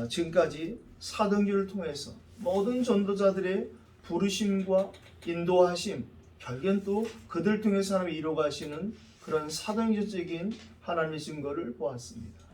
지금까지 사도행전을 통해서 모든 전도자들의 부르심과 인도하심, 결국엔 또 그들 통해서 하나님이 이루어가시는 그런 사도행전적인 하나님의 증거를 보았습니다.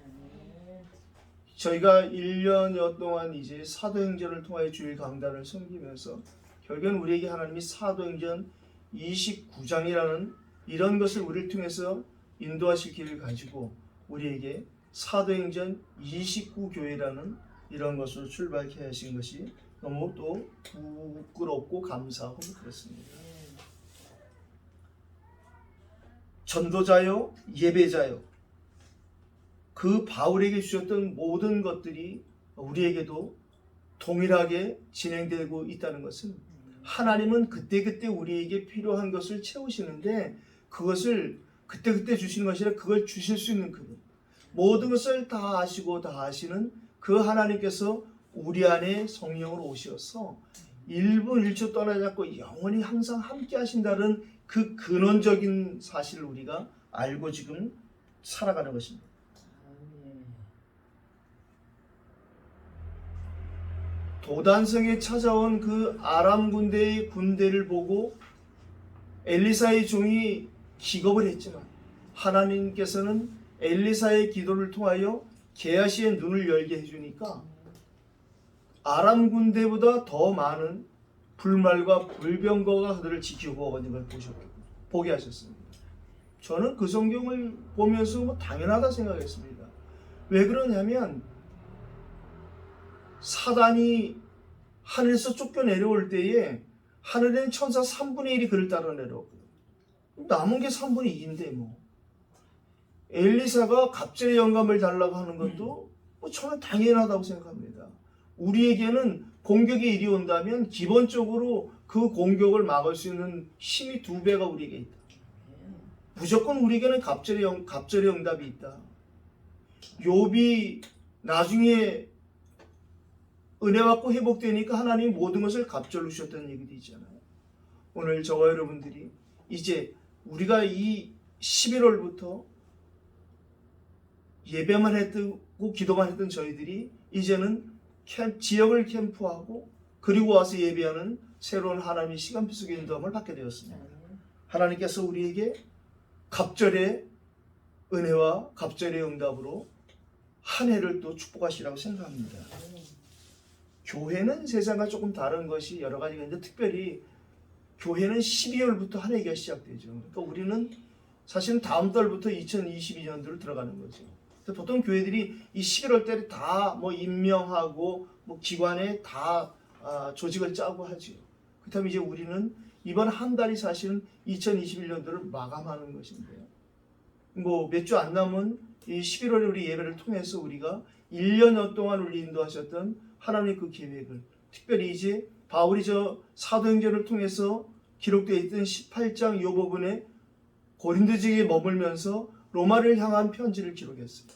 저희가 1년여 동안 이제 사도행전을 통하여 주일 강단을 섬기면서 결국엔 우리에게 하나님이 사도행전 29장이라는 이런 것을 우리를 통해서 인도하실 길을 가지고 우리에게 사도행전 29교회라는 이런 것으로 출발케 하신 것이 너무 또 부끄럽고 감사하고 그렇습니다. 전도자요, 예배자요, 그 바울에게 주셨던 모든 것들이 우리에게도 동일하게 진행되고 있다는 것은 하나님은 그때그때 우리에게 필요한 것을 채우시는데 그것을 그때그때 주시는 것이 아니라 그걸 주실 수 있는 그분, 모든 것을 다 아시고 다 아시는 그 하나님께서 우리 안에 성령으로 오셔서 1분 1초 떠나지 않고 영원히 항상 함께 하신다는 그 근원적인 사실을 우리가 알고 지금 살아가는 것입니다. 도단성에 찾아온 그 아람 군대의 군대를 보고 엘리사의 종이 기겁을 했지만 하나님께서는 엘리사의 기도를 통하여 게하시의 눈을 열게 해주니까 아람 군대보다 더 많은 불말과 불병거가 그들을 지키고 있는 걸 보게 하셨습니다. 저는 그 성경을 보면서 당연하다 생각했습니다. 왜 그러냐면 사단이 하늘에서 쫓겨 내려올 때에 하늘에는 천사 3분의 1이 그를 따라 내려오거든요. 남은 게 3분의 2인데 뭐 엘리사가 갑절의 영감을 달라고 하는 것도 저는 당연하다고 생각합니다. 우리에게는 공격이 이리 온다면 기본적으로 그 공격을 막을 수 있는 힘이 2배가 우리에게 있다. 무조건 우리에게는 갑절의 응답이 있다. 욥이 나중에 은혜 받고 회복되니까 하나님이 모든 것을 갑절로 주셨다는 얘기도 있잖아요. 오늘 저와 여러분들이 이제 우리가 이 11월부터 예배만 했고 기도만 했던 저희들이 이제는 지역을 캠프하고 그리고 와서 예배하는 새로운 하나님의 시간표 속의 인도함을 받게 되었습니다. 하나님께서 우리에게 갑절의 은혜와 갑절의 응답으로 한 해를 또 축복하시라고 생각합니다. 교회는 세상과 조금 다른 것이 여러 가지가 있는데 특별히 교회는 12월부터 한 해가 시작되죠. 그러니까 우리는 사실은 다음 달부터 2022년도로 들어가는 거죠. 보통 교회들이 이 11월 달에 다 뭐 임명하고 뭐 기관에 다 조직을 짜고 하죠. 그렇다면 이제 우리는 이번 한 달이 사실은 2021년도를 마감하는 것인데요. 뭐 몇 주 안 남은 이 11월에 우리 예배를 통해서 우리가 1년여 동안 우리 인도하셨던 하나님의 그 계획을 특별히 이제 바울이 저 사도행전을 통해서 기록되어 있던 18장 요 부분에 고린도 지역에 머물면서 로마를 향한 편지를 기록했어요.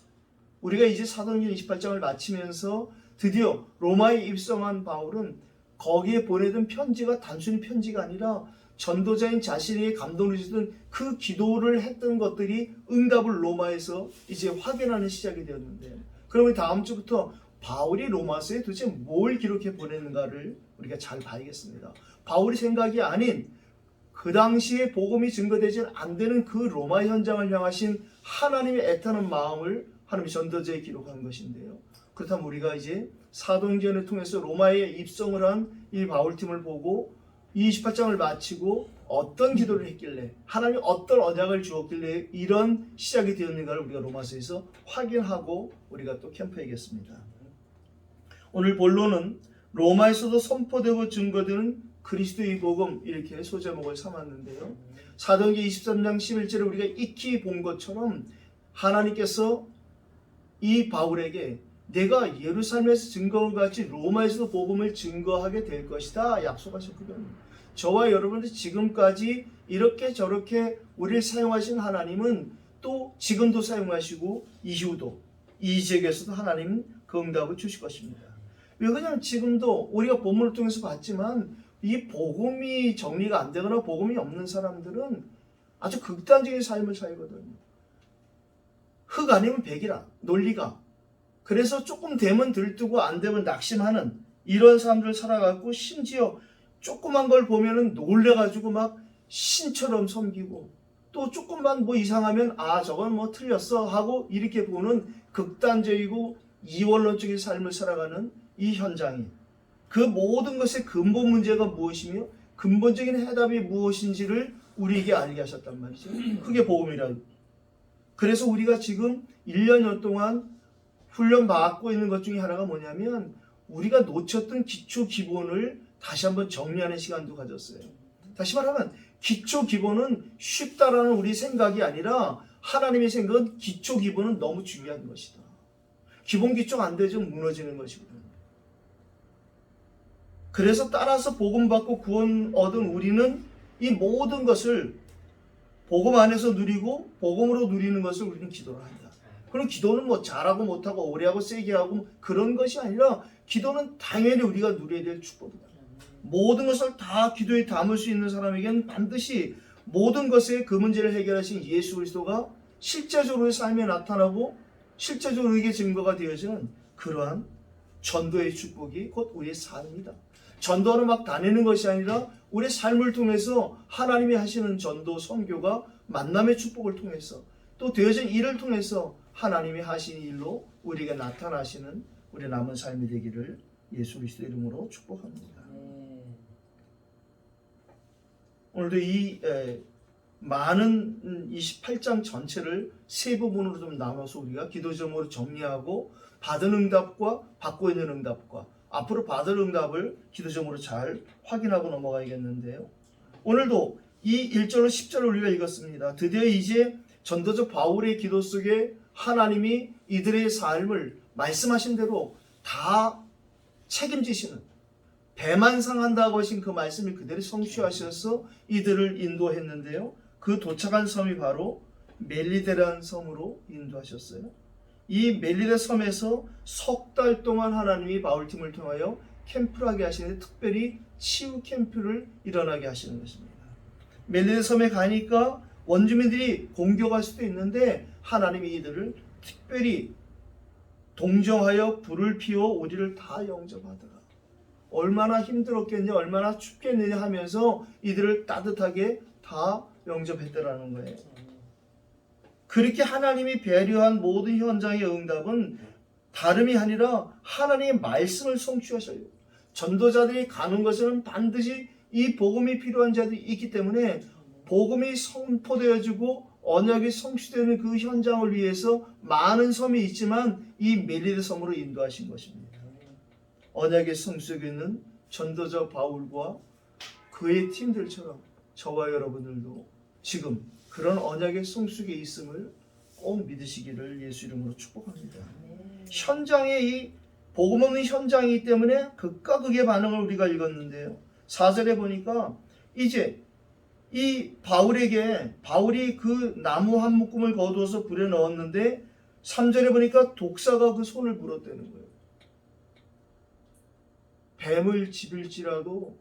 우리가 이제 사도행전 28장을 마치면서 드디어 로마에 입성한 바울은 거기에 보내던 편지가 단순히 편지가 아니라 전도자인 자신에게 감동을 주던 그 기도를 했던 것들이 응답을 로마에서 이제 확인하는 시작이 되었는데 그러면 다음 주부터 바울이 로마서에 도대체 뭘 기록해 보냈는가를 우리가 잘 봐야겠습니다. 바울이 생각이 아닌 그 당시에 복음이 증거되지 안 되는 그 로마 현장을 향하신 하나님의 애타는 마음을 하나님의 전도자에 기록한 것인데요. 그렇다면 우리가 이제 사도행전을 통해서 로마에 입성을 한 이 바울팀을 보고 이 28장을 마치고 어떤 기도를 했길래 하나님이 어떤 언약을 주었길래 이런 시작이 되었는가를 우리가 로마서에서 확인하고 우리가 또 캠프하겠습니다. 오늘 본론은 로마에서도 선포되고 증거되는 그리스도의 복음 이렇게 소제목을 삼았는데요. 사도행전 23장 11절에 우리가 익히 본 것처럼 하나님께서 이 바울에게 내가 예루살렘에서 증거한 것 같이 로마에서도 복음을 증거하게 될 것이다 약속하셨거든요. 저와 여러분들 지금까지 이렇게 저렇게 우리를 사용하신 하나님은 또 지금도 사용하시고 이후도 이 지역에서도 하나님 그 응답을 주실 것입니다. 왜 그냥 지금도 우리가 본문을 통해서 봤지만 이 복음이 정리가 안 되거나 복음이 없는 사람들은 아주 극단적인 삶을 살거든요. 흙 아니면 백이라 논리가 그래서 조금 되면 들뜨고 안 되면 낙심하는 이런 사람들 살아가고, 심지어 조그만 걸 보면은 놀래가지고 막 신처럼 섬기고, 또 조금만 뭐 이상하면 아 저건 뭐 틀렸어 하고 이렇게 보는 극단적이고 이원론적인 삶을 살아가는 이 현장이, 그 모든 것의 근본 문제가 무엇이며 근본적인 해답이 무엇인지를 우리에게 알게 하셨단 말이죠. 그게 복음이라. 그래서 우리가 지금 1년여 동안 훈련 받고 있는 것 중에 하나가 뭐냐면, 우리가 놓쳤던 기초 기본을 다시 한번 정리하는 시간도 가졌어요. 다시 말하면 기초 기본은 쉽다라는 우리 생각이 아니라, 하나님의 생각은 기초 기본은 너무 중요한 것이다. 기본 기초가 안 되면 무너지는 것이거든요. 그래서 따라서 복음 받고 구원 얻은 우리는 이 모든 것을 복음 안에서 누리고 복음으로 누리는 것을 우리는 기도를 한다. 그럼 기도는 뭐 잘하고 못하고 오래하고 세게 하고 그런 것이 아니라, 기도는 당연히 우리가 누려야 될 축복이다. 모든 것을 다 기도에 담을 수 있는 사람에게는 반드시 모든 것의 그 문제를 해결하신 예수 그리스도가 실제적으로 삶에 나타나고 실제적으로 우리에게 증거가 되어지는 그러한 전도의 축복이 곧 우리의 삶이다. 전도하러 막 다니는 것이 아니라 우리의 삶을 통해서 하나님이 하시는 전도 선교가 만남의 축복을 통해서 또 되어진 일을 통해서 하나님이 하신 일로 우리에게 나타나시는 우리 남은 삶이 되기를 예수 그리스도 이름으로 축복합니다. 오늘도 이 많은 28장 전체를 세 부분으로 좀 나눠서 우리가 기도 제목으로 정리하고, 받은 응답과 받고 있는 응답과 앞으로 받을 응답을 기도 제목으로 잘 확인하고 넘어가야겠는데요. 오늘도 이 1절로 10절을 우리가 읽었습니다. 드디어 이제 전도자 바울의 기도 속에 하나님이 이들의 삶을 말씀하신 대로 다 책임지시는, 배만 상한다고 하신 그 말씀을 그대로 성취하셔서 이들을 인도했는데요. 그 도착한 섬이 바로 멜리데라는 섬으로 인도하셨어요. 이 멜리데 섬에서 석 달 동안 하나님이 바울팀을 통하여 캠프를 하게 하시는데, 특별히 치유 캠프를 일어나게 하시는 것입니다. 멜리데 섬에 가니까 원주민들이 공격할 수도 있는데, 하나님이 이들을 특별히 동정하여 불을 피워 우리를 다 영접하더라. 얼마나 힘들었겠냐, 얼마나 춥겠느냐 하면서 이들을 따뜻하게 다 영접했더라는 거예요. 그렇게 하나님이 배려한 모든 현장의 응답은 다름이 아니라 하나님의 말씀을 성취하셔요. 전도자들이 가는 것은 반드시 이 복음이 필요한 자들이 있기 때문에, 복음이 선포되어지고 언약이 성취되는 그 현장을 위해서 많은 섬이 있지만 이 멜리데 섬으로 인도하신 것입니다. 언약의 섬 속에 있는 전도자 바울과 그의 팀들처럼 저와 여러분들도 지금 그런 언약의 섬 속에 있음을 꼭 믿으시기를 예수 이름으로 축복합니다. 현장에 이 복음 없는 현장이기 때문에 극과 극의 반응을 우리가 읽었는데요. 4절에 보니까 이제 이 바울이 그 나무 한 묶음을 거두어서 불에 넣었는데 3절에 보니까 독사가 그 손을 물었다는 거예요. 뱀을 집일지라도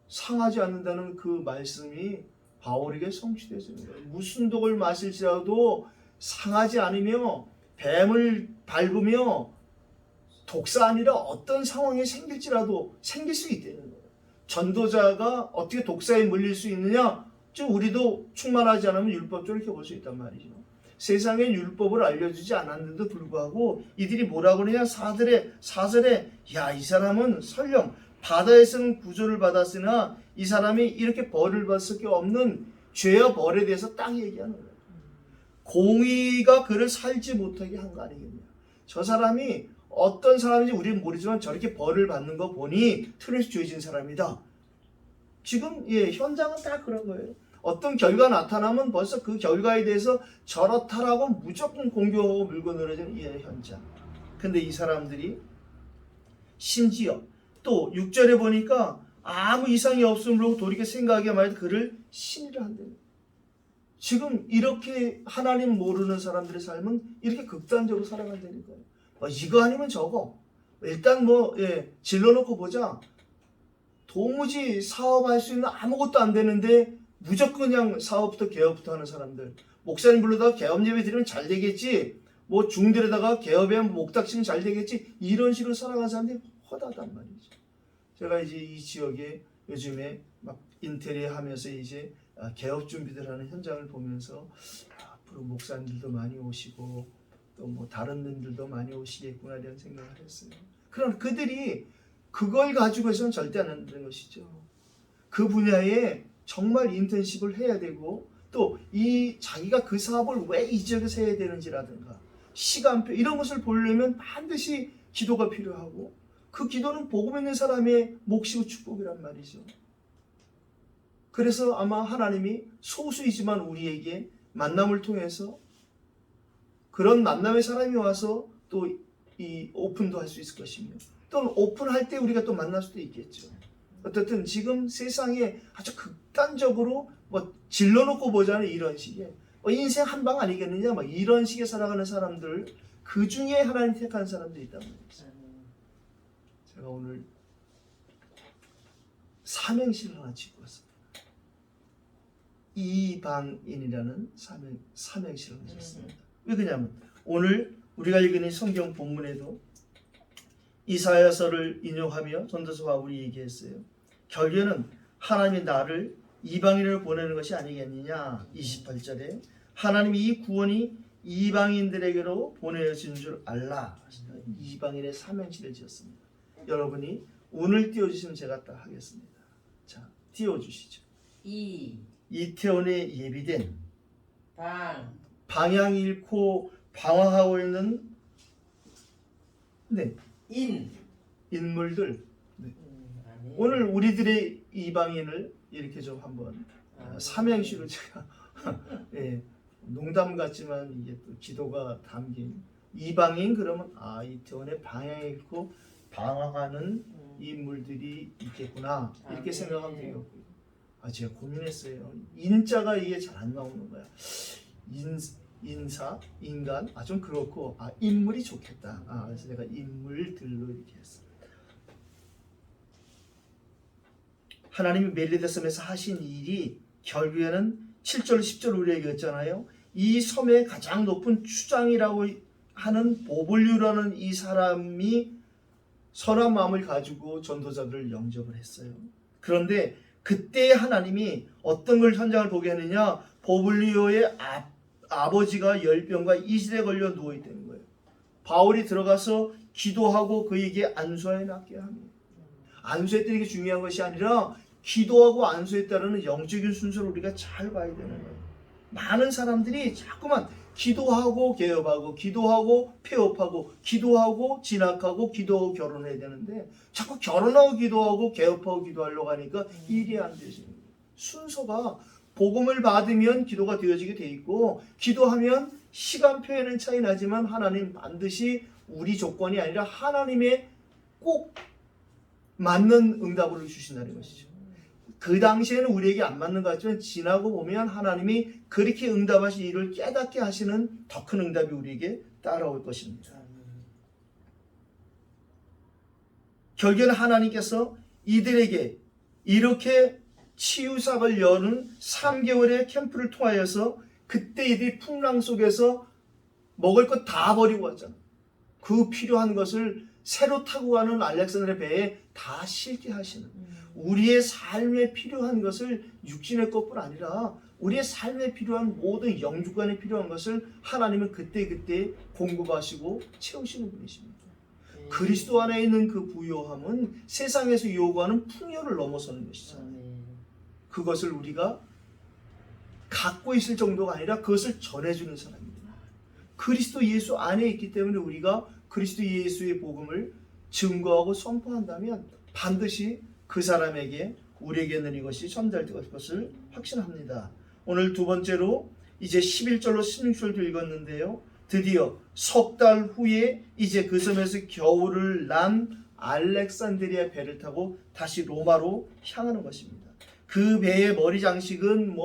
상하지 않는다는 그 말씀이 바울에게 성취되는 거예요. 무슨 독을 마실지라도 상하지 않으며, 뱀을 밟으며 독사 아니라 어떤 상황이 생길지라도 생길 수 있다는 거예요. 전도자가 어떻게 독사에 물릴 수 있느냐? 즉 우리도 충만하지 않으면 율법적으로 이렇게 볼 수 있단 말이죠. 세상엔 율법을 알려주지 않았는데도 불구하고 이들이 뭐라고 그러냐? 4절에 야, 이 사람은 설령 바다에서는 구조를 받았으나 이 사람이 이렇게 벌을 받을 수밖에 없는 죄와 벌에 대해서 딱 얘기하는 거예요. 공의가 그를 살지 못하게 한 거 아니겠냐. 저 사람이 어떤 사람인지 우리는 모르지만 저렇게 벌을 받는 거 보니 틀에서 죄진 사람이다. 지금 현장은 다 그런 거예요. 어떤 결과가 나타나면 벌써 그 결과에 대해서 저렇다라고 무조건 공격하고 물고 늘어지는 이 현장. 근데 이 사람들이 심지어 또 6절에 보니까 아무 이상이 없음으로 돌이켜 생각하게 말해도 그를 신뢰를 한다는 거예요. 지금 이렇게 하나님 모르는 사람들의 삶은 이렇게 극단적으로 살아간다는 거예요. 이거 아니면 저거. 일단 질러놓고 보자. 도무지 사업할 수 있는 아무것도 안 되는데 무조건 그냥 사업부터 개업부터 하는 사람들. 목사님 불러다가 개업 예배 드리면 잘 되겠지. 뭐 중들에다가 개업에 목닥치면 잘 되겠지 이런 식으로 살아가는 사람들이 허다단 말이죠. 제가 이제 이 지역에 요즘에 막 인테리어 하면서 이제 개업 준비들 하는 현장을 보면서 앞으로 목사님들도 많이 오시고 또 뭐 다른 분들도 많이 오시겠구나 이런 생각을 했어요. 그럼 그들이 그걸 가지고 해서는 절대 안 되는 것이죠. 그 분야에 정말 인턴십을 해야 되고 또 이 자기가 그 사업을 왜 이 지역에서 해야 되는지라든가 시간표 이런 것을 보려면 반드시 기도가 필요하고 그 기도는 복음 있는 사람의 몫이고 축복이란 말이죠. 그래서 아마 하나님이 소수이지만 우리에게 만남을 통해서 그런 만남의 사람이 와서 또 이 오픈도 할 수 있을 것이며 또는 오픈할 때 우리가 또 만날 수도 있겠죠. 어쨌든 지금 세상에 아주 극단적으로 뭐 질러놓고 보자는 이런 식의 인생 한 방 아니겠느냐 막 이런 식의 살아가는 사람들 그 중에 하나님 택한 사람들이 있단 말이죠. 제가 오늘 삼행시를 하나 짓고 왔습니다. 이방인이라는 삼행시를 하셨습니다. 왜 그러냐면 오늘 우리가 읽은 성경 본문에도 이사야서를 인용하며 전도서 바울이 얘기했어요. 결국에는 하나님이 나를 이방인을 보내는 것이 아니겠느냐. 28절에 하나님이 이 구원이 이방인들에게로 보내진 줄 알라. 이방인의 삼행시를 지었습니다. 여러분이 운을 띄워주시면 제가 딱 하겠습니다. 자, 띄워주시죠. 이태원에 예비된 방향 잃고 방황하고 있는 인물들. 오늘 우리들의 이방인을 이렇게 좀 한번 삼행시로 제가 농담 같지만 이게 또 기도가 담긴 이방인 그러면 이태원에 방향 잃고 방황하는 인물들이 있겠구나 이렇게 생각하면 되겠고요. 제가 고민했어요. 인자가 이게 잘 안 나오는 거야. 인사, 인간, 좀 그렇고 인물이 좋겠다. 그래서 내가 인물들로 이렇게 했습니다. 하나님이 멜리데 섬에서 하신 일이 결국에는 7절, 10절 우리에게 했잖아요. 이 섬의 가장 높은 추장이라고 하는 보블류라는 이 사람이 선한 마음을 가지고 전도자들을 영접을 했어요. 그런데 그때 하나님이 어떤 걸 현장을 보게 하느냐, 보블리오의 아버지가 열병과 이슬에 걸려 누워있다는 거예요. 바울이 들어가서 기도하고 그에게 안수하여 낫게 합니다. 안수했다는 게 중요한 것이 아니라 기도하고 안수에 따르는 영적인 순서를 우리가 잘 봐야 되는 거예요. 많은 사람들이 자꾸만 기도하고 개업하고 기도하고 폐업하고 기도하고 진학하고 기도하고 결혼해야 되는데 자꾸 결혼하고 기도하고 개업하고 기도하려고 하니까 일이 안 되죠. 순서가 복음을 받으면 기도가 되어지게 돼 있고 기도하면 시간표에는 차이 나지만 하나님 반드시 우리 조건이 아니라 하나님의 꼭 맞는 응답을 주신다는 것이죠. 그 당시에는 우리에게 안 맞는 것 같지만 지나고 보면 하나님이 그렇게 응답하신 일을 깨닫게 하시는 더 큰 응답이 우리에게 따라올 것입니다. 결국에는 하나님께서 이들에게 이렇게 치유사를 여는 3개월의 캠프를 통하여서 그때 이들이 풍랑 속에서 먹을 것 다 버리고 왔잖아. 그 필요한 것을 새로 타고 가는 알렉산드의 배에 다 실게 하시는 우리의 삶에 필요한 것을 육신의 것뿐 아니라 우리의 삶에 필요한 모든 영주관에 필요한 것을 하나님은 그때그때 공급하시고 채우시는 분이십니다. 그리스도 안에 있는 그 부요함은 세상에서 요구하는 풍요를 넘어서는 것이잖아요. 그것을 우리가 갖고 있을 정도가 아니라 그것을 전해주는 사람입니다. 그리스도 예수 안에 있기 때문에 우리가 그리스도 예수의 복음을 증거하고 선포한다면 반드시 그 사람에게 우리에게는 이것이 전달될 것을 확신합니다. 오늘 두 번째로 이제 11절로 16절도 읽었는데요. 드디어 석 달 후에 이제 그 섬에서 겨울을 난 알렉산드리아 배를 타고 다시 로마로 향하는 것입니다. 그 배의 머리 장식은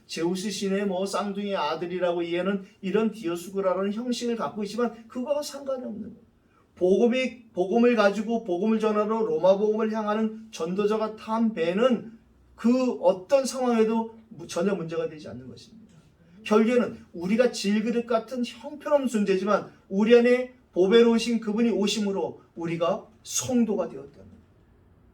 제우스 신의 쌍둥이 아들이라고 이해하는 이런 디오스쿠라라는 형식을 갖고 있지만 그거와 상관이 없는 거예요. 복음을 가지고 복음을 전하러 로마 복음을 향하는 전도자가 탄 배는 그 어떤 상황에도 전혀 문제가 되지 않는 것입니다. 결국에는 우리가 질그릇 같은 형편없는 존재지만 우리 안에 보배로우신 그분이 오심으로 우리가 성도가 되었다.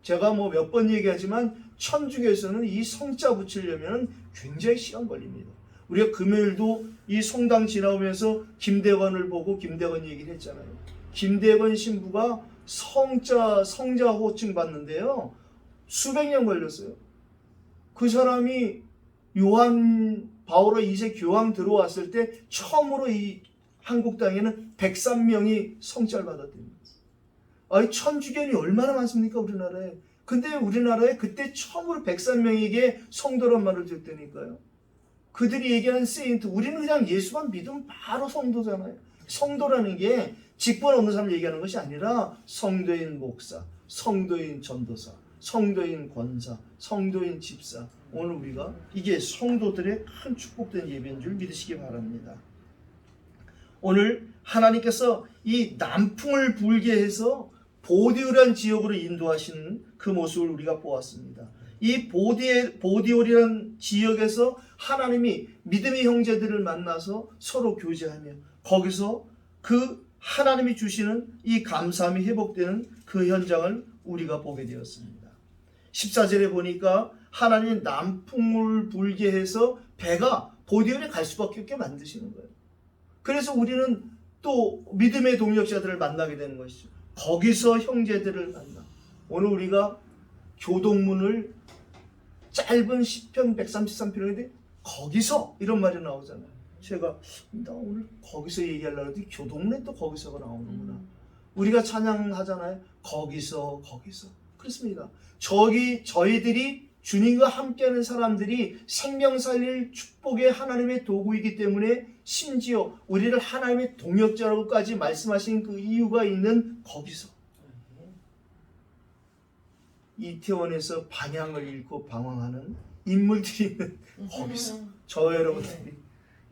제가 뭐 몇 번 얘기하지만 천주교에서는 이 성자 붙이려면 굉장히 시간 걸립니다. 우리가 금요일도 이 성당 지나오면서 김대건을 보고 김대건 얘기를 했잖아요. 김대건 신부가 성자 호칭 받는데요. 수백 년 걸렸어요. 그 사람이 요한 바오로 2세 교황 들어왔을 때 처음으로 이 한국 땅에는 103명이 성자를 받았답니다. 아니 천주교인이 얼마나 많습니까 우리나라에. 근데 우리나라에 그때 처음으로 103명에게 성도란 말을 듣다니까요. 그들이 얘기하는 세인트, 우리는 그냥 예수만 믿으면 바로 성도잖아요. 성도라는 게 직분 없는 사람을 얘기하는 것이 아니라 성도인 목사, 성도인 전도사, 성도인 권사, 성도인 집사. 오늘 우리가 이게 성도들의 큰 축복된 예배인 줄 믿으시기 바랍니다. 오늘 하나님께서 이 남풍을 불게 해서 보디올이라는 지역으로 인도하시는 그 모습을 우리가 보았습니다. 이 보디올이라는 지역에서 하나님이 믿음의 형제들을 만나서 서로 교제하며 거기서 그 하나님이 주시는 이 감사함이 회복되는 그 현장을 우리가 보게 되었습니다. 14절에 보니까 하나님 남풍을 불게 해서 배가 보디올에 갈 수밖에 없게 만드시는 거예요. 그래서 우리는 또 믿음의 동역자들을 만나게 되는 것이죠. 거기서 형제들을 만나. 오늘 우리가 교동문을 짧은 시편 133편인데 거기서 이런 말이 나오잖아요. 제가 나 오늘 거기서 얘기하려고 했더니 교동문에 또 거기서가 나오는구나. 우리가 찬양하잖아요. 거기서. 그렇습니다. 저희들이 주님과 함께하는 사람들이 생명 살릴 축복의 하나님의 도구이기 때문에 심지어 우리를 하나님의 동역자라고까지 말씀하신 그 이유가 있는 거기서. 이태원에서 방향을 잃고 방황하는 인물들이 있는 거기서 저 여러분들이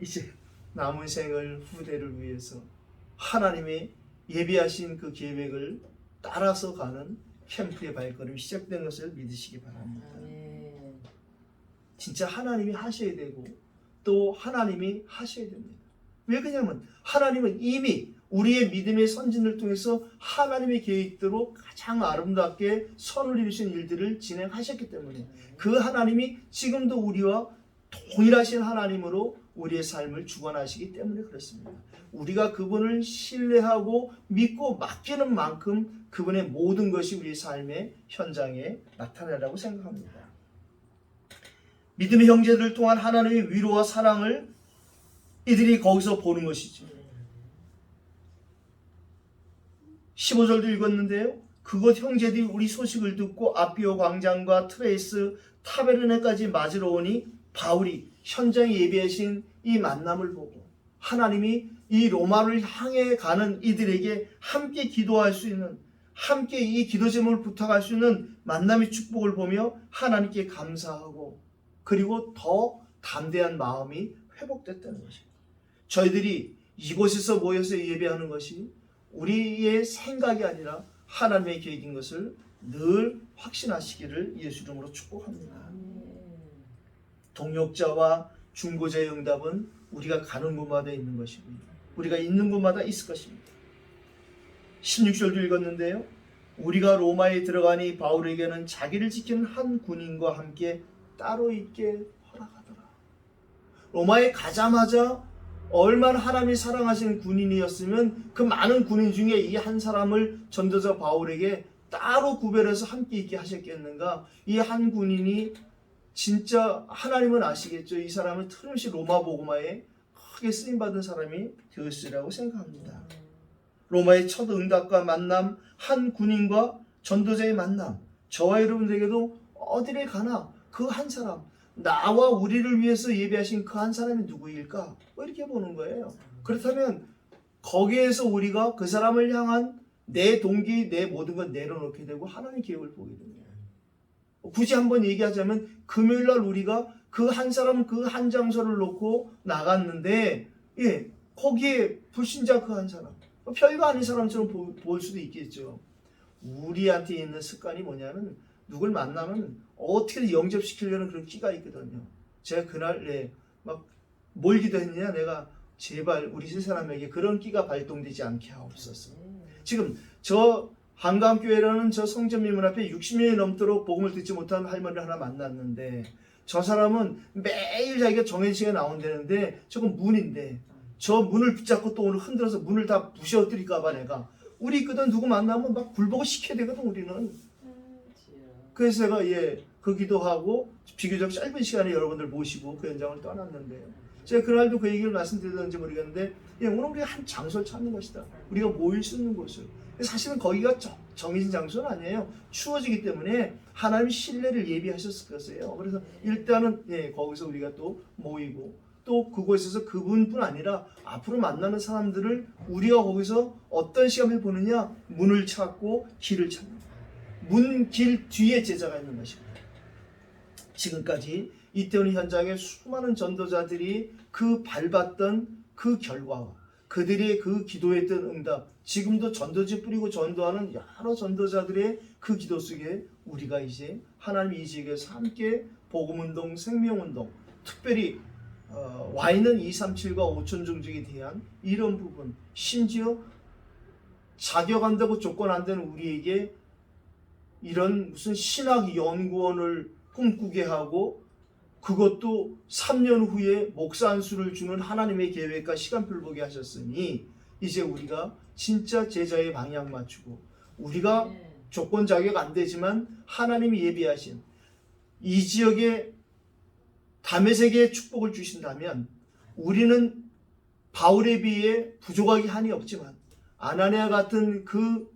이제 남은 생을 후대를 위해서 하나님의 예비하신 그 계획을 따라서 가는 캠프의 발걸음이 시작된 것을 믿으시기 바랍니다. 진짜 하나님이 하셔야 되고 또 하나님이 하셔야 됩니다. 왜 그러냐면 하나님은 이미 우리의 믿음의 선진을 통해서 하나님의 계획대로 가장 아름답게 선을 이루신 일들을 진행하셨기 때문에 그 하나님이 지금도 우리와 동일하신 하나님으로 우리의 삶을 주관하시기 때문에 그렇습니다. 우리가 그분을 신뢰하고 믿고 맡기는 만큼 그분의 모든 것이 우리의 삶의 현장에 나타나라고 생각합니다. 믿음의 형제들을 통한 하나님의 위로와 사랑을 이들이 거기서 보는 것이죠. 15절도 읽었는데요. 그곳 형제들이 우리 소식을 듣고 아피오 광장과 트레이스 타베르네까지 맞으러 오니 바울이 현장에 예비하신 이 만남을 보고 하나님이 이 로마를 향해 가는 이들에게 함께 기도할 수 있는, 함께 이 기도 제목을 부탁할 수 있는 만남의 축복을 보며 하나님께 감사하고 그리고 더 담대한 마음이 회복됐다는 것입니다. 저희들이 이곳에서 모여서 예배하는 것이 우리의 생각이 아니라 하나님의 계획인 것을 늘 확신하시기를 예수 이름으로 축복합니다. 동역자와 중보자의 응답은 우리가 가는 곳마다 있는 것이고요. 우리가 있는 곳마다 있을 것입니다. 16절도 읽었는데요. 우리가 로마에 들어가니 바울에게는 자기를 지키는 한 군인과 함께 따로 있게 허락하더라. 로마에 가자마자 얼마나 하나님이 사랑하시는 군인이었으면 그 많은 군인 중에 이 한 사람을 전도자 바울에게 따로 구별해서 함께 있게 하셨겠는가. 이 한 군인이 진짜 하나님은 아시겠죠. 이 사람은 틀림없이 로마 복음화에 크게 쓰임받은 사람이 되었으리라고 생각합니다. 로마의 첫 응답과 만남, 한 군인과 전도자의 만남, 저와 여러분들에게도 어디를 가나 그 한 사람, 나와 우리를 위해서 예배하신 그 한 사람이 누구일까? 이렇게 보는 거예요. 그렇다면 거기에서 우리가 그 사람을 향한 내 동기, 내 모든 걸 내려놓게 되고 하나님의 계획을 보게 됩니다. 굳이 한번 얘기하자면 금요일날 우리가 그 한 사람, 그 한 장소를 놓고 나갔는데 거기에 불신자 그 한 사람, 별거 아닌 사람처럼 보일 수도 있겠죠. 우리한테 있는 습관이 뭐냐면 누굴 만나면 어떻게든 영접시키려는 그런 끼가 있거든요. 제가 그날 막 뭘 기도했느냐, 내가 제발 우리 세 사람에게 그런 끼가 발동되지 않게 하옵소서. 지금 저 한강교회라는 저 성전미문 앞에 60년이 넘도록 복음을 듣지 못한 할머니를 하나 만났는데, 저 사람은 매일 자기가 정해진 시간에 나온다는데 저건 문인데 저 문을 붙잡고 또 오늘 흔들어서 문을 다 부셔뜨릴까 봐 내가, 우리 있거든 누구 만나면 막 굴복을 시켜야 되거든 우리는. 그래서 제가 그 기도하고 비교적 짧은 시간에 여러분들 모시고 그 현장을 떠났는데요. 제가 그날도 그 얘기를 말씀드렸는지 모르겠는데, 오늘 우리가 한 장소를 찾는 것이다. 우리가 모일 수 있는 곳을. 사실은 거기가 정해진 장소는 아니에요. 추워지기 때문에 하나님이 신뢰를 예비하셨을 것이에요. 그래서 일단은 거기서 우리가 또 모이고, 또 그곳에서 그분뿐 아니라 앞으로 만나는 사람들을 우리가 거기서 어떤 시간을 보느냐, 문을 찾고 길을 찾는, 문, 길 뒤에 제자가 있는 것입니다. 지금까지 이태원 현장에 수많은 전도자들이 그 밟았던 그 결과와 그들의 그 기도했던 응답, 지금도 전도지 뿌리고 전도하는 여러 전도자들의 그 기도 속에 우리가 이제 하나님 이 지역에서 함께 복음운동, 생명운동, 특별히 와 있는 237과 5천 종족에 대한 이런 부분, 심지어 자격한다고 조건 안 되는 우리에게 이런 무슨 신학 연구원을 꿈꾸게 하고, 그것도 3년 후에 목사 안수를 주는 하나님의 계획과 시간표를 보게 하셨으니, 이제 우리가 진짜 제자의 방향 맞추고, 우리가 조건 자격 안 되지만 하나님이 예비하신 이 지역에 다메섹의 축복을 주신다면, 우리는 바울에 비해 부족하기 한이 없지만 아나니아 같은 그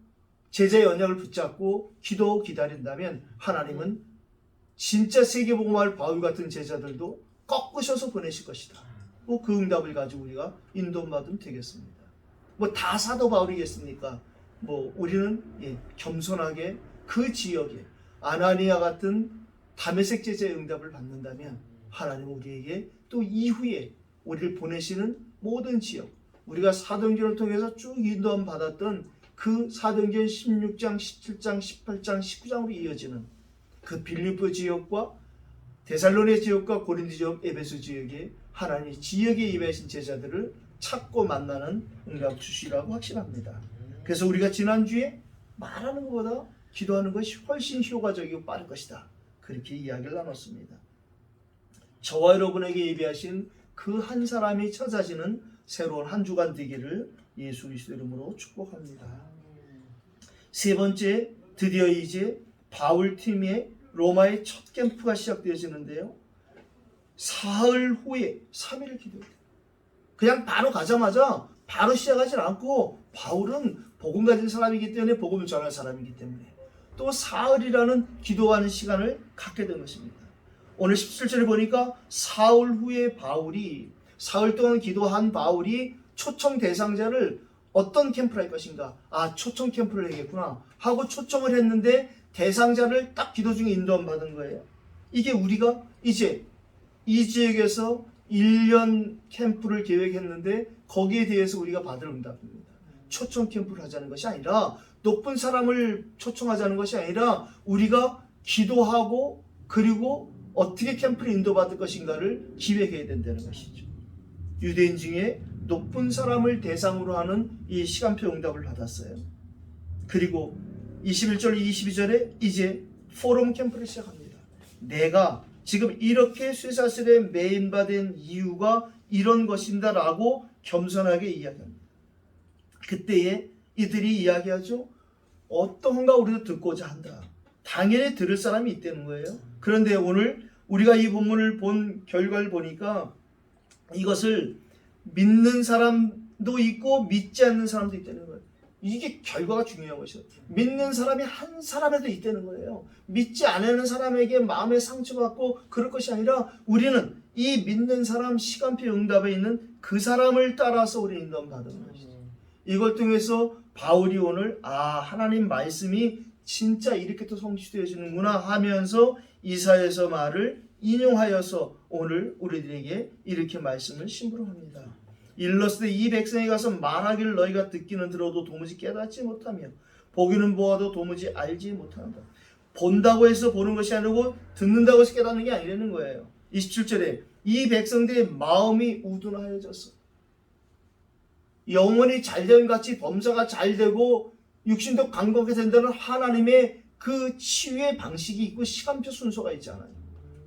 제자의 언약을 붙잡고 기도하고 기다린다면, 하나님은 진짜 세계복음화를 바울 같은 제자들도 꺾으셔서 보내실 것이다. 그 응답을 가지고 우리가 인도받으면 되겠습니다. 다 사도 바울이겠습니까? 우리는 겸손하게 그 지역에 아나니아 같은 다메섹 제자의 응답을 받는다면, 하나님은 우리에게 또 이후에 우리를 보내시는 모든 지역, 우리가 사도행전을 통해서 쭉 인도함 받았던 그 사도행전 16장, 17장, 18장, 19장으로 이어지는 그 빌립보 지역과 데살로니가 지역과 고린도 지역, 에베소 지역에 하나님이 지역에 예배하신 제자들을 찾고 만나는 응답 주시라고 확신합니다. 그래서 우리가 지난주에 말하는 것보다 기도하는 것이 훨씬 효과적이고 빠를 것이다, 그렇게 이야기를 나눴습니다. 저와 여러분에게 예배하신 그 한 사람이 찾아지는 새로운 한 주간 되기를 예수 그리스도 이름으로 축복합니다. 세 번째, 드디어 이제 바울 팀의 로마의 첫 캠프가 시작되어지는데요. 사흘 후에 3일을 기도해요. 그냥 바로 가자마자 바로 시작하지 않고, 바울은 복음 가진 사람이기 때문에, 복음을 전할 사람이기 때문에 또 사흘이라는 기도하는 시간을 갖게 된 것입니다. 오늘 17절에 보니까 사흘 후에 바울이, 사흘 동안 기도한 바울이 초청 대상자를 어떤 캠프를 할 것인가, 초청 캠프를 해야겠구나 하고 초청을 했는데, 대상자를 딱 기도 중에 인도함 받은 거예요. 이게 우리가 이제 이 지역에서 1년 캠프를 계획했는데 거기에 대해서 우리가 받을 응답입니다. 초청 캠프를 하자는 것이 아니라, 높은 사람을 초청하자는 것이 아니라, 우리가 기도하고 그리고 어떻게 캠프를 인도받을 것인가를 기획해야 된다는 것이죠. 유대인 중에 높은 사람을 대상으로 하는 이 시간표 응답을 받았어요. 그리고 21절, 22절에 이제 포럼 캠프를 시작합니다. 내가 지금 이렇게 쇠사슬에 매인받은 이유가 이런 것입니다 라고 겸손하게 이야기합니다. 그때에 이들이 이야기하죠. 어떠한가 우리도 듣고자 한다. 당연히 들을 사람이 있다는 거예요. 그런데 오늘 우리가 이 본문을 본 결과를 보니까 이것을 믿는 사람도 있고 믿지 않는 사람도 있다는 거예요. 이게 결과가 중요한 것이죠. 믿는 사람이 한 사람에도 있다는 거예요. 믿지 않는 사람에게 마음의 상처받고 그럴 것이 아니라, 우리는 이 믿는 사람 시간표 응답에 있는 그 사람을 따라서 우리 인도함 받은 것이죠. 이걸 통해서 바울이 오늘 하나님 말씀이 진짜 이렇게 또 성취되어지는구나 하면서 이사야서 말을 인용하여서 오늘 우리들에게 이렇게 말씀을 심부름합니다. 일렀을 때 이 백성에 가서 말하기를 너희가 듣기는 들어도 도무지 깨닫지 못하며 보기는 보아도 도무지 알지 못한다. 본다고 해서 보는 것이 아니고 듣는다고 해서 깨닫는 게 아니라는 거예요. 27절에 이 백성들의 마음이 우둔하여졌어. 영혼이 잘됨 같이 범사가 잘되고 육신도 강건하게 된다는 하나님의 그 치유의 방식이 있고 시간표 순서가 있잖아요.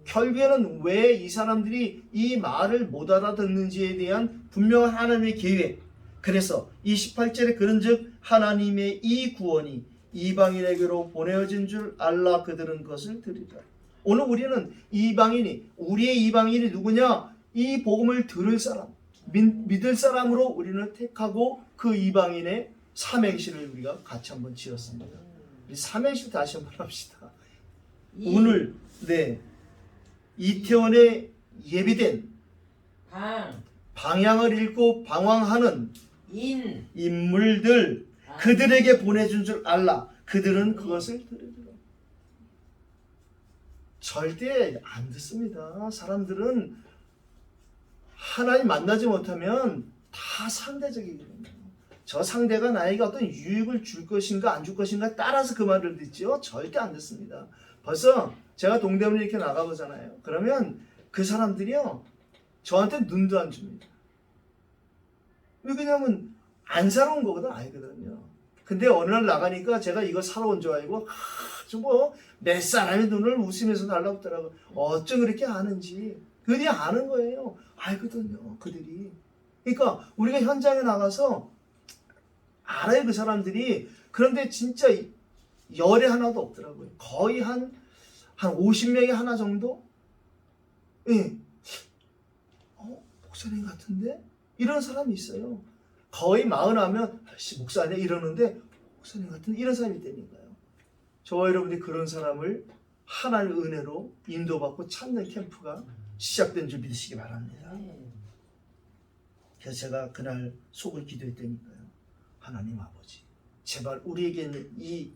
결국에는 왜 이 사람들이 이 말을 못 알아듣는지에 대한 분명한 하나님의 계획. 그래서 28절에 그런즉 하나님의 이 구원이 이방인에게로 보내어진 줄 알라 그들은 그것을 들으리라. 오늘 우리는 이방인이, 우리의 이방인이 누구냐? 이 복음을 들을 사람, 믿을 사람으로 우리는 택하고 그 이방인의 삼행시를 우리가 같이 한번 지었습니다. 우리 삼행시 다시 한번 합시다. 오늘 이태원에 예비된 방향을 잃고 방황하는 인물들, 그들에게 보내준 줄 알라. 그들은 그것을 들으리라. 절대 안 듣습니다. 사람들은 하나님 만나지 못하면 다 상대적이거든요. 저 상대가 나에게 어떤 유익을 줄 것인가 안 줄 것인가 따라서 그 말을 듣죠. 절대 안 듣습니다. 벌써 제가 동대문에 이렇게 나가보잖아요. 그러면 그 사람들이요, 저한테 눈도 안 줍니다. 왜 그러냐면 안 사러 온 거거든 알거든요. 근데 어느 날 나가니까 제가 이거 사러 온 줄 알고 아주 몇 사람의 눈을 웃으면서 달라붙더라고요. 어쩜 그렇게 아는지. 그들이 아는 거예요. 알거든요, 그들이. 그러니까 우리가 현장에 나가서 알아요, 그 사람들이. 그런데 진짜 열에 하나도 없더라고요. 거의 한 50명에 하나 정도? 예. 목사님 같은데? 이런 사람이 있어요. 거의 40하면 목사 아니야? 이러는데 목사님 같은데? 이런 사람이 있다니까요. 저와 여러분들이 그런 사람을 하나님의 은혜로 인도받고 찾는 캠프가 시작된 줄 믿으시기 바랍니다. 그래서 제가 그날 속을 기도했다니까요. 하나님 아버지, 제발 우리에게는 이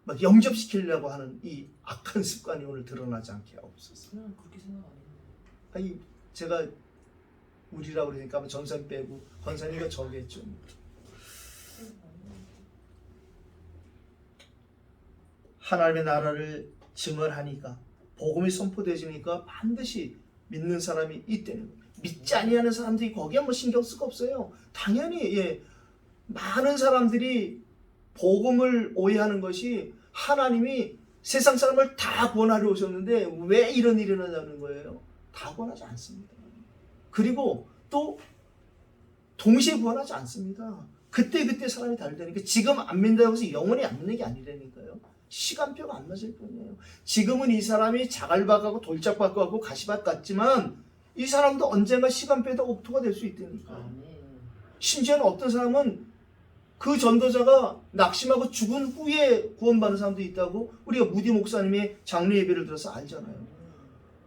막 영접시키려고 하는 이 악한 습관이 오늘 드러나지 않게 하옵소서. 그렇게 생각 안 했는데. 아니 제가 우리라고 그러니까 전산 빼고 권사님과 저겠죠. 하나님의 나라를 증언하니까 복음이 선포되지니까 반드시 믿는 사람이 있다는 거예요. 믿지 아니하는 사람들이 거기에 신경 쓸 거 없어요. 당연히 많은 사람들이 복음을 오해하는 것이 하나님이 세상 사람을 다 구원하려 오셨는데 왜 이런 일이 일어나는 거예요? 다 구원하지 않습니다. 그리고 또 동시에 구원하지 않습니다. 그때 사람이 다르다니까. 지금 안 믿는다고 해서 영원히 안 믿는 게 아니라니까요. 시간표가 안 맞을 뿐이에요. 지금은 이 사람이 자갈밭 같고 돌짝밭 같고 가시밭 같지만 이 사람도 언젠가 시간표에다 옥토가 될 수 있다니까. 심지어는 어떤 사람은 그 전도자가 낙심하고 죽은 후에 구원받는 사람도 있다고 우리가 무디 목사님의 장례 예배를 들어서 알잖아요.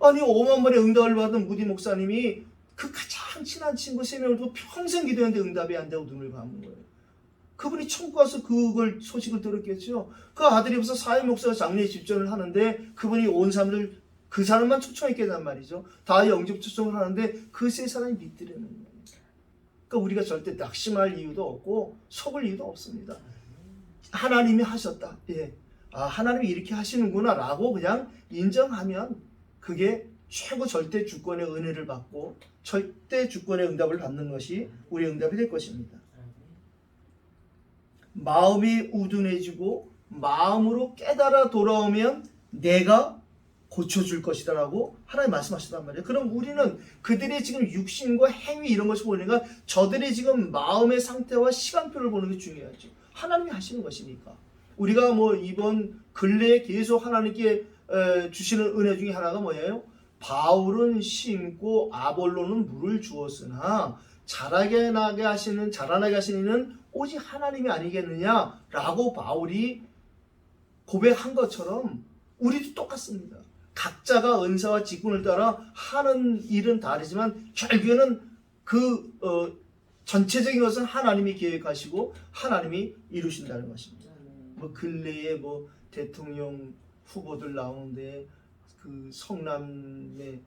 아니 5만 번의 응답을 받은 무디 목사님이 그 가장 친한 친구 3명을 두고 평생 기도했는데 응답이 안 되고 눈을 감은 거예요. 그분이 천국 가서 그걸 소식을 들었겠죠. 그 아들이 벌써 사회 목사가 장례 집전을 하는데 그분이 온 사람들 그 사람만 초청했게 단 말이죠. 다 영접 초청을 하는데 그 3사람이 믿더라는 거예요. 그러니까 우리가 절대 낙심할 이유도 없고 속을 이유도 없습니다. 하나님이 하셨다. 하나님이 이렇게 하시는구나 라고 그냥 인정하면 그게 최고 절대 주권의 은혜를 받고 절대 주권의 응답을 받는 것이 우리의 응답이 될 것입니다. 마음이 우둔해지고 마음으로 깨달아 돌아오면 내가 고쳐줄 것이다 라고 하나님 말씀하시단 말이에요. 그럼 우리는 그들의 지금 육신과 행위 이런 것을 보니까 저들의 지금 마음의 상태와 시간표를 보는 게 중요하죠. 하나님이 하시는 것이니까. 우리가 이번 근래에 계속 하나님께 주시는 은혜 중에 하나가 뭐예요? 바울은 심고 아볼로는 물을 주었으나 자라나게 하시는 이는 오직 하나님이 아니겠느냐라고 바울이 고백한 것처럼 우리도 똑같습니다. 각자가 은사와 직분을 따라 하는 일은 다르지만 결국에는 전체적인 것은 하나님이 계획하시고 하나님이 이루신다는 것입니다. 근래에 대통령 후보들 나오는데 그 성남의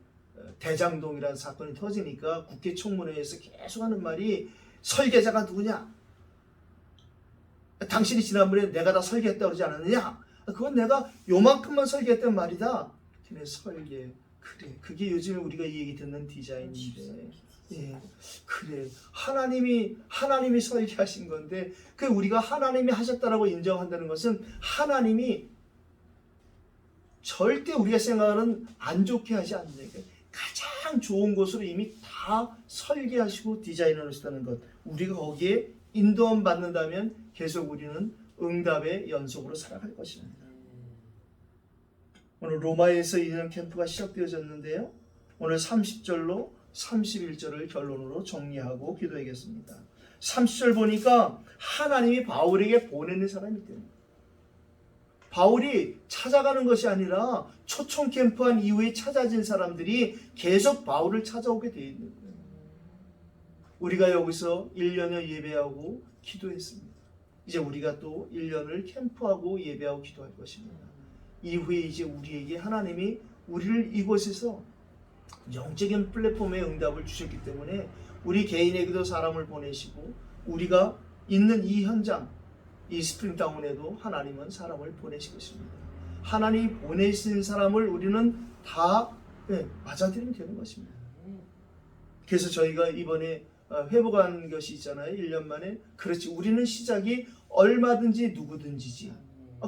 대장동이라는 사건이 터지니까 국회 청문회에서 계속 하는 말이 설계자가 누구냐? 당신이 지난번에 내가 다 설계했다고 그러지 않았느냐? 그건 내가 요만큼만 설계했단 말이다. 걔네 설계. 그래. 그게 요즘에 우리가 이 얘기 듣는 디자인인데. 예, 그래. 하나님이 설계하신 건데, 그 우리가 하나님이 하셨다라고 인정한다는 것은 하나님이 절대 우리가 생각하는 안 좋게 하지 않는 게 가장 좋은 것으로 이미 다 설계하시고 디자인해 놓으셨다는 것. 우리가 거기에 인도함 받는다면 계속 우리는 응답의 연속으로 살아갈 것입니다. 오늘 로마에서 2년 캠프가 시작되어졌는데요. 오늘 30절로 31절을 결론으로 정리하고 기도하겠습니다. 30절 보니까 하나님이 바울에게 보내는 사람이 있대요. 바울이 찾아가는 것이 아니라 초청 캠프한 이후에 찾아진 사람들이 계속 바울을 찾아오게 되어 있는 거예요. 우리가 여기서 1년여 예배하고 기도했습니다. 이제 우리가 또 1년을 캠프하고 예배하고 기도할 것입니다. 이후에 이제 우리에게 하나님이 우리를 이곳에서 영적인 플랫폼에 응답을 주셨기 때문에 우리 개인에게도 사람을 보내시고 우리가 있는 이 현장, 이 스프링타운에도 하나님은 사람을 보내실 것입니다. 하나님이 보내신 사람을 우리는 다 맞아들이면 되는 것입니다. 그래서 저희가 이번에 회복한 것이 있잖아요. 1년 만에. 그렇지. 우리는 시작이 얼마든지 누구든지지.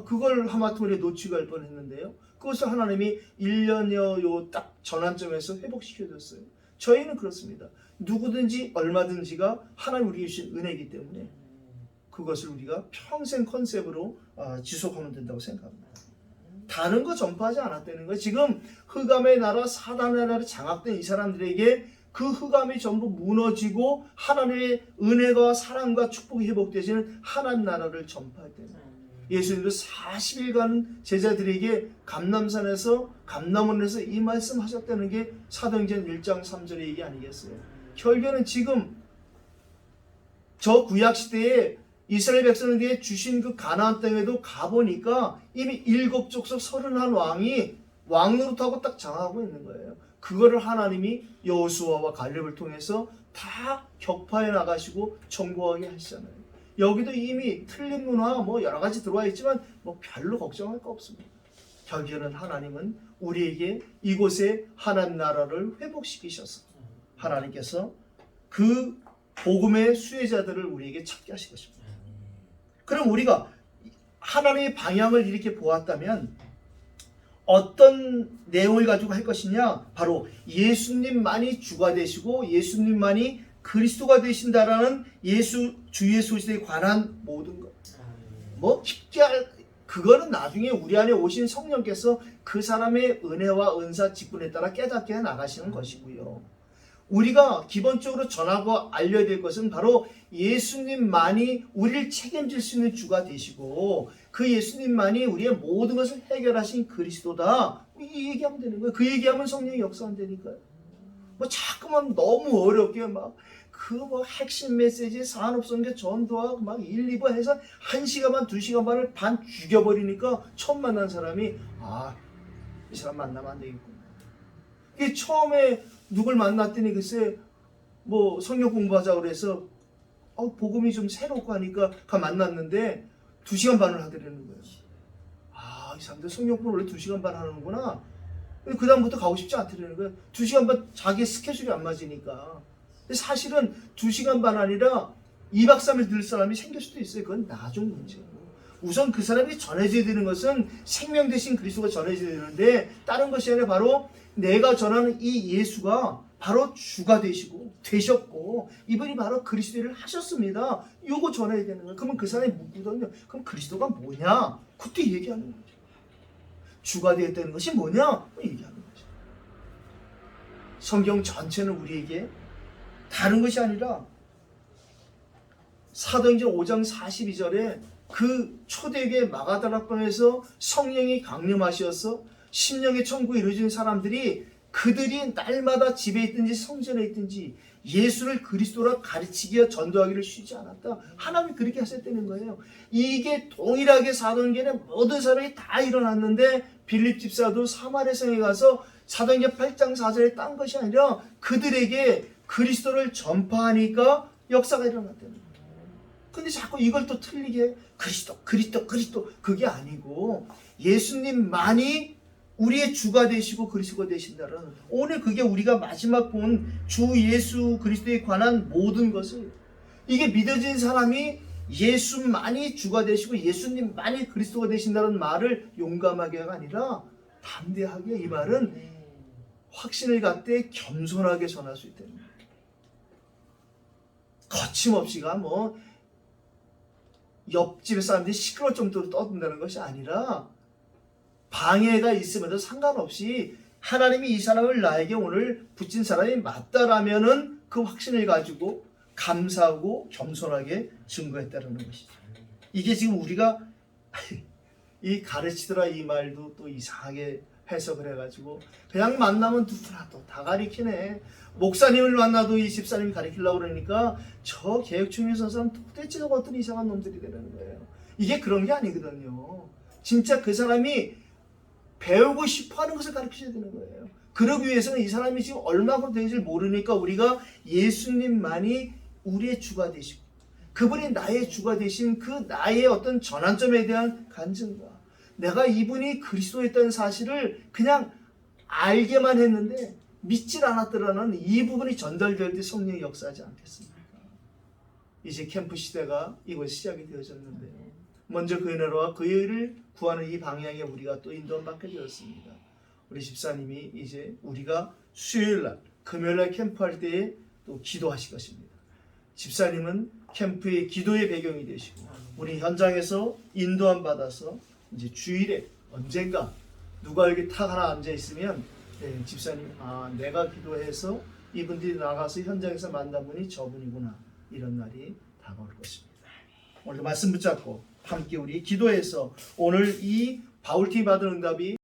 그걸 하마터면 놓치고 할 뻔했는데요. 그것을 하나님이 1년여 요 딱 전환점에서 회복시켜줬어요. 저희는 그렇습니다. 누구든지 얼마든지가 하나님 우리에게 주신 은혜이기 때문에 그것을 우리가 평생 컨셉으로 지속하면 된다고 생각합니다. 다른 거 전파하지 않았다는 거예요. 지금 흑암의 나라, 사단의 나라에 장악된 이 사람들에게 그 흑암이 전부 무너지고 하나님의 은혜와 사랑과 축복이 회복되시는 하나님 나라를 전파할 때는 예수님도 40일간 제자들에게 감남원에서 이 말씀 하셨다는 게 사도행전 1장 3절의 얘기 아니겠어요? 결국에는 지금 저 구약시대에 이스라엘 백성에게 주신 그 가나안 땅에도 가보니까 이미 7족속 31왕이 왕노릇하고 딱 장하고 있는 거예요. 그거를 하나님이 여호수아와 갈렙을 통해서 다 격파해 나가시고 정복하게 하시잖아요. 여기도 이미 틀린 문화 여러 가지 들어와 있지만 별로 걱정할 거 없습니다. 결국에는 하나님은 우리에게 이곳에 하나님 나라를 회복시키셔서 하나님께서 그 복음의 수혜자들을 우리에게 찾게 하실 것입니다. 그럼 우리가 하나님의 방향을 이렇게 보았다면 어떤 내용을 가지고 할 것이냐? 바로 예수님만이 주가 되시고 예수님만이 그리스도가 되신다라는 주 예수에 관한 모든 것. 그거는 나중에 우리 안에 오신 성령께서 그 사람의 은혜와 은사 직분에 따라 깨닫게 나가시는 것이고요. 우리가 기본적으로 전하고 알려야 될 것은 바로 예수님만이 우리를 책임질 수 있는 주가 되시고 그 예수님만이 우리의 모든 것을 해결하신 그리스도다. 이 얘기하면 되는 거예요. 그 얘기하면 성령이 역사한다니까요. 자꾸만 너무 어렵게 핵심 메시지 산업선교 전도하고 1, 2번 해서 1시간 반, 2시간 반을 반 죽여버리니까 처음 만난 사람이 이 사람 만나면 안 되겠구나. 이게 처음에 누굴 만났더니 글쎄 성경 공부하자고 그래서 복음이 좀 새롭고 하니까 만났는데 2시간 반을 하더라는 거예요. 이 사람들 성경 공부를 원래 2시간 반 하는구나. 그 다음부터 가고 싶지 않더라는 거예요. 2시간 반 자기 스케줄이 안 맞으니까. 사실은 2시간 반 아니라 2박 3일 들 사람이 생길 수도 있어요. 그건 나중 문제고. 우선 그 사람이 전해져야 되는 것은 생명 대신 그리스도가 전해져야 되는데 다른 것이 아니라 바로 내가 전하는 이 예수가 바로 주가 되셨고 이분이 바로 그리스도를 하셨습니다. 이거 전해야 되는 거예요. 그러면 그 사람이 묻거든요. 그럼 그리스도가 뭐냐? 그때 얘기하는 거죠. 주가 되었다는 것이 뭐냐? 얘기하는 거죠. 성경 전체는 우리에게 다른 것이 아니라 사도행전 5장 42절에 그 초대교회 마가다락방에서 성령이 강림하셔서 심령의 천국이 이루어진 사람들이 그들이 날마다 집에 있든지 성전에 있든지 예수를 그리스도라 가르치기와 전도하기를 쉬지 않았다. 하나님이 그렇게 하셨다는 거예요. 이게 동일하게 사도행전에 모든 사람이 다 일어났는데 빌립 집사도 사마리아 성에 가서 사도행전 8장 4절에 딴 것이 아니라 그들에게 그리스도를 전파하니까 역사가 일어났다는 거예요. 근데 자꾸 이걸 또 틀리게 그리스도 그게 아니고 예수님만이 우리의 주가 되시고 그리스도가 되신다는, 오늘 그게 우리가 마지막 본 주 예수 그리스도에 관한 모든 것을, 이게 믿어진 사람이 예수만이 주가 되시고 예수님만이 그리스도가 되신다는 말을 용감하게가 아니라 담대하게, 이 말은 확신을 갖되 겸손하게 전할 수 있다는 거예요. 거침없이가 뭐 옆집의 사람들이 시끄러울 정도로 떠든다는 것이 아니라, 방해가 있음에도 상관없이 하나님이 이 사람을 나에게 오늘 붙인 사람이 맞다라면은 그 확신을 가지고 감사하고 겸손하게 증거했다는 것이죠. 이게 지금 우리가 이 가르치더라 이 말도 또 이상하게 해석을 해가지고 그냥 만나면 누구나 또 다 가리키네. 목사님을 만나도 이 집사님이 가리키려고 그러니까 저 개혁충에 서서는 도대체 어떤 이상한 놈들이 되는 거예요. 이게 그런 게 아니거든요. 진짜 그 사람이 배우고 싶어하는 것을 가르치셔야 되는 거예요. 그러기 위해서는 이 사람이 지금 얼마큼 되는지 모르니까 우리가 예수님만이 우리의 주가 되시고 그분이 나의 주가 되신 그 나의 어떤 전환점에 대한 간증과, 내가 이분이 그리스도였다는 사실을 그냥 알게만 했는데 믿질 않았더라는 이 부분이 전달될 때 성령이 역사하지 않겠습니까? 이제 캠프 시대가 이곳 시작이 되어졌는데요. 먼저 그 은혜로와 그 의를 구하는 이 방향에 우리가 또 인도받게 되었습니다. 우리 집사님이 이제 우리가 수요일날, 금요일날 캠프할 때에 또 기도하실 것입니다. 집사님은 캠프의 기도의 배경이 되시고 우리 현장에서 인도함 받아서 이제 주일에 언젠가 누가 여기 탁 하나 앉아 있으면 집사님, 내가 기도해서 이분들이 나가서 현장에서 만난 분이 저분이구나, 이런 날이 다가올 것입니다. 오늘 말씀 붙잡고 함께 우리 기도해서 오늘 이 바울팀이 받은 응답이